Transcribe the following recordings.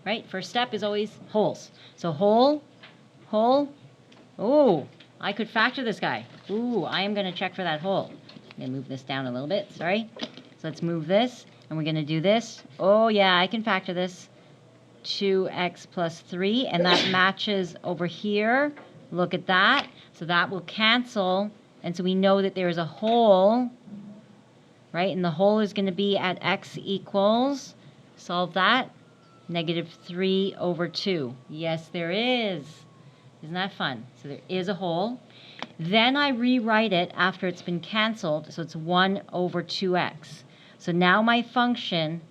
right? First step is always holes. So hole, hole. Oh, I could factor this guy. Ooh, I am going to check for that hole. I'm going to move this down a little bit, sorry. So let's move this, and we're going to do this. Oh, yeah, I can factor this. 2x plus 3, and that matches over here. Look at that. So that will cancel, and so we know that there is a hole, right? And the hole is going to be at x equals, solve that, -3/2. Yes, there is. Isn't that fun? So there is a hole. Then I rewrite it after it's been canceled, so it's 1/2x. So now my function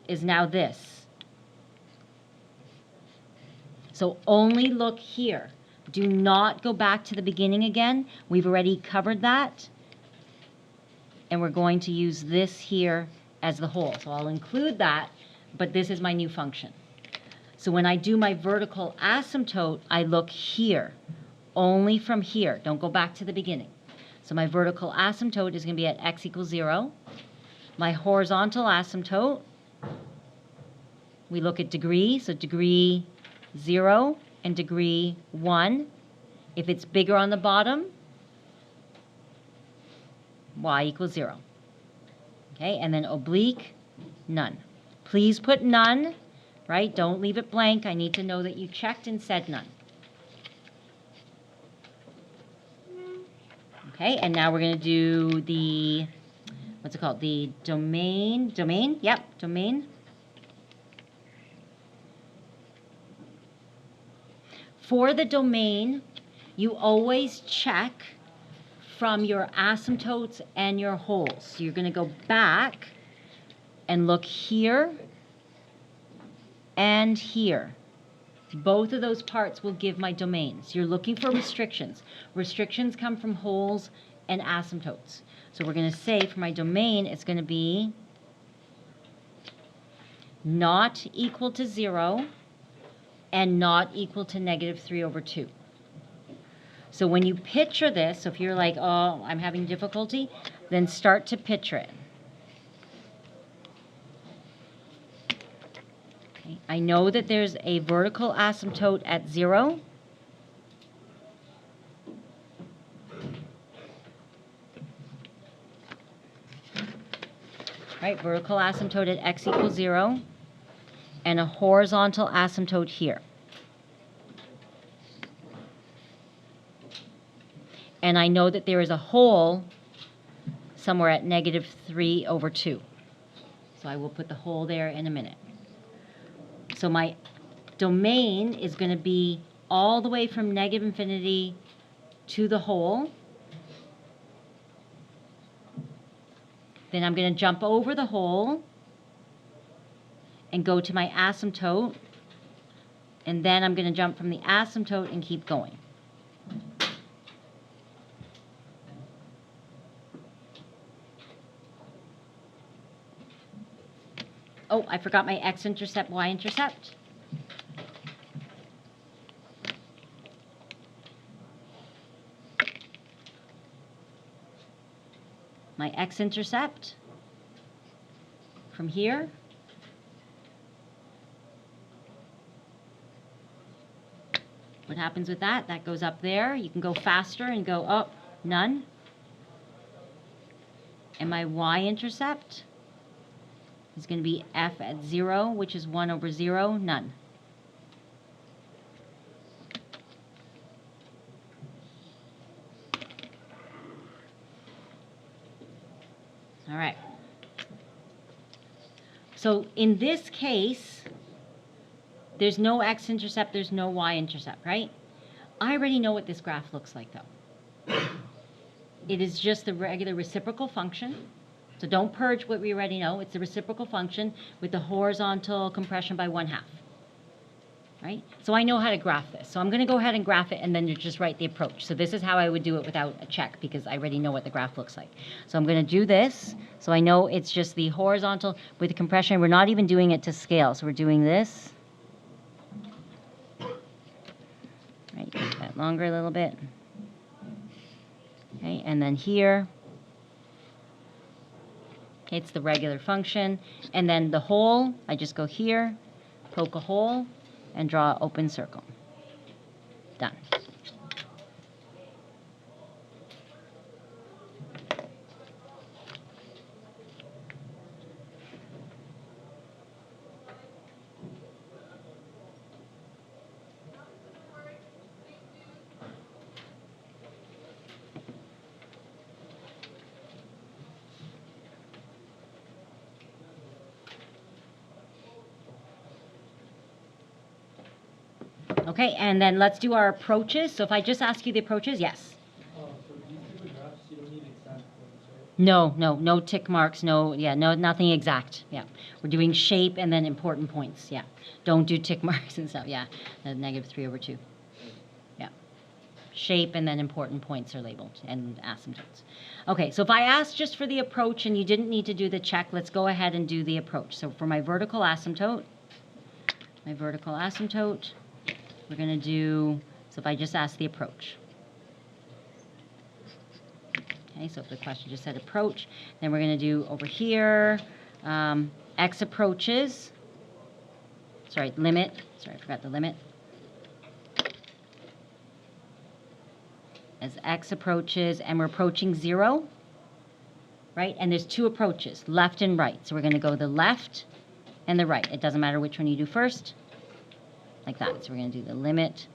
is now this. So only look here. Do not go back to the beginning again. We've already covered that. And we're going to use this here as the hole. So I'll include that, but this is my new function. So when I do my vertical asymptote, I look here, only from here. Don't go back to the beginning. So my vertical asymptote is going to be at x equals 0. My horizontal asymptote, we look at degree, so degree 0 and degree 1. If it's bigger on the bottom, y equals 0. Okay, and then oblique, none. Please put none, right? Don't leave it blank. I need to know that you checked and said none. Okay, and now we're going to do the, what's it called? The domain, yep, domain. For the domain, you always check from your asymptotes and your holes. So you're going to go back and look here and here. Both of those parts will give my domains. You're looking for restrictions. Restrictions come from holes and asymptotes. So we're going to say for my domain, it's going to be not equal to 0 and not equal to -3/2. So when you picture this, so if you're like, oh, I'm having difficulty, then start to picture it. Okay. I know that there's a vertical asymptote at 0. Right, vertical asymptote at x equals 0, and a horizontal asymptote here. And I know that there is a hole somewhere at -3/2. So I will put the hole there in a minute. So my domain is going to be all the way from -infinity to the hole. Then I'm going to jump over the hole and go to my asymptote. And then I'm going to jump from the asymptote and keep going. Oh, I forgot my x-intercept, y-intercept. My x-intercept from here. What happens with that? That goes up there. You can go faster and go up, none. And my y-intercept is going to be f at 0, which is 1/0, none. All right. So in this case, there's no x-intercept, there's no y-intercept, right? I already know what this graph looks like, though. It is just the regular reciprocal function. So don't purge what we already know. It's the reciprocal function with the horizontal compression by 1/2. Right? So I know how to graph this. So I'm going to go ahead and graph it, and then you just write the approach. So this is how I would do it without a check, because I already know what the graph looks like. So I'm going to do this. So I know it's just the horizontal with the compression. We're not even doing it to scale. So we're doing this. Right, make that longer a little bit. Okay, and then here. Okay, it's the regular function. And then the hole, I just go here, poke a hole, and draw an open circle. Done. Okay, and then let's do our approaches. So if I just ask you the approaches, yes. So these two graphs, you don't need exact points, right? No tick marks, nothing exact. Yeah, we're doing shape and then important points. Yeah, don't do tick marks and stuff. Yeah, -3/2. Yeah, shape and then important points are labeled and asymptotes. Okay, so if I asked just for the approach and you didn't need to do the check, let's go ahead and do the approach. So for my vertical asymptote, we're going to do, so if I just ask the approach. Okay, so if the question just said approach, then we're going to do over here, x approaches, limit, I forgot the limit. As x approaches, and we're approaching 0, right? And there's two approaches, left and right. So we're going to go the left and the right. It doesn't matter which one you do first. Like that. So we're going to do the limit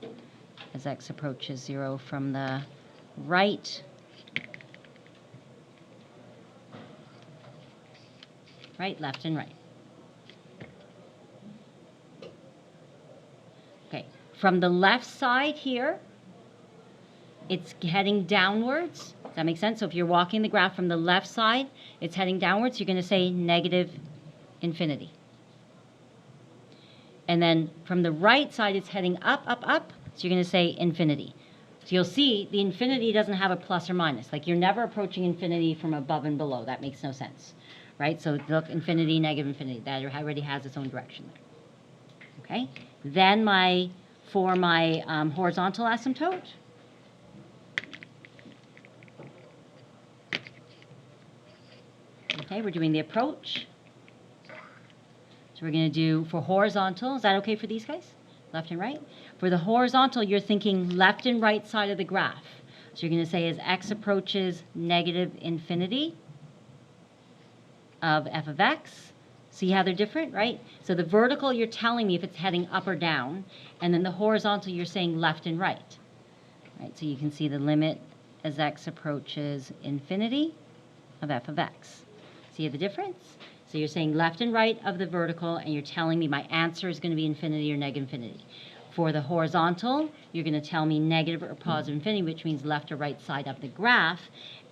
as x approaches 0 from the right. Right, left, and right. Okay, from the left side here, it's heading downwards. Does that make sense? So if you're walking the graph from the left side, it's heading downwards. You're going to say negative infinity. And then from the right side, it's heading up, up, up. So you're going to say infinity. So you'll see the infinity doesn't have a plus or minus. Like you're never approaching infinity from above and below. That makes no sense, right? So look, infinity, negative infinity. That already has its own direction there. Okay? Then for my horizontal asymptote, okay, we're doing the approach. So we're going to do, for horizontal, is that okay for these guys? Left and right? For the horizontal, you're thinking left and right side of the graph. So you're going to say as x approaches negative infinity of f of x. See how they're different, right? So the vertical, you're telling me if it's heading up or down. And then the horizontal, you're saying left and right. Right, so you can see the limit as x approaches infinity of f of x. See the difference? So you're saying left and right of the vertical, and you're telling me my answer is going to be infinity or negative infinity. For the horizontal, you're going to tell me negative or positive infinity, which means left or right side of the graph.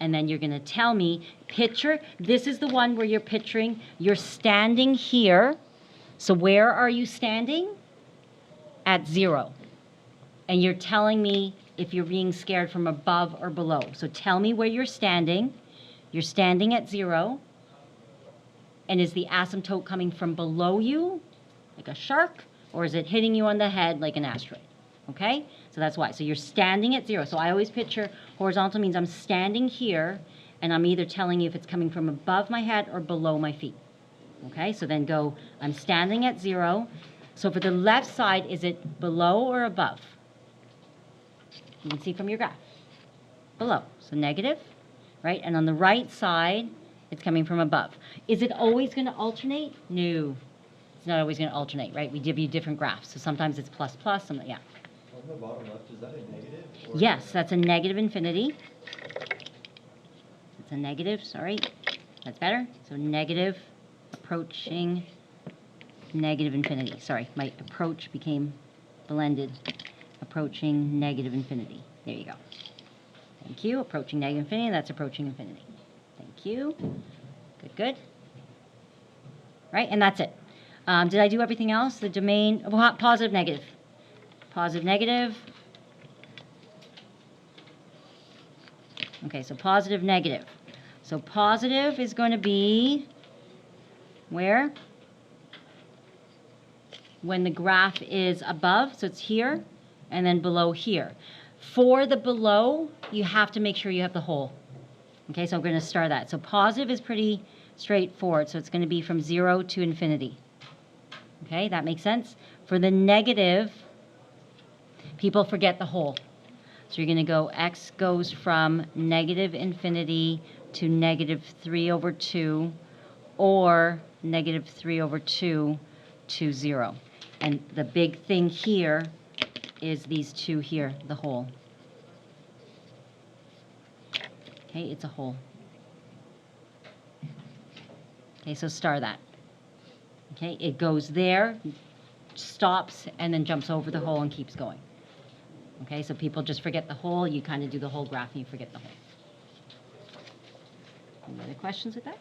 And then you're going to tell me, picture, this is the one where you're picturing, you're standing here. So where are you standing? At 0. And you're telling me if you're being scared from above or below. So tell me where you're standing. You're standing at 0. And is the asymptote coming from below you, like a shark, or is it hitting you on the head like an asteroid? Okay? So that's why. So you're standing at 0. So I always picture horizontal means I'm standing here, and I'm either telling you if it's coming from above my head or below my feet. Okay? So then go, I'm standing at 0. So for the left side, is it below or above? You can see from your graph. Below. So negative, right? And on the right side, it's coming from above. Is it always going to alternate? No. It's not always going to alternate, right? We give you different graphs. So sometimes it's plus, plus, yeah. On the bottom left, is that a negative? Yes, that's a negative infinity. It's a negative, sorry. That's better. So negative approaching negative infinity. Sorry, my approach became blended. Approaching negative infinity. There you go. Thank you. Approaching negative infinity, that's approaching infinity. Thank you. Good, good. Right, and that's it. Did I do everything else? The domain, positive, negative. Positive, negative. Okay, so positive, negative. So positive is going to be where? When the graph is above, so it's here, and then below here. For the below, you have to make sure you have the whole. Okay, so I'm going to start that. So positive is pretty straightforward, so it's going to be from 0 to infinity. Okay, that makes sense? For the negative, people forget the whole. So you're going to go, x goes from negative infinity to negative 3 over 2, or negative 3 over 2 to 0. And the big thing here is these two here, the whole. Okay, it's a whole. Okay, so star that. Okay, it goes there, stops, and then jumps over the hole and keeps going. Okay, so people just forget the whole. You kind of do the whole graph and you forget the whole. Any other questions with that?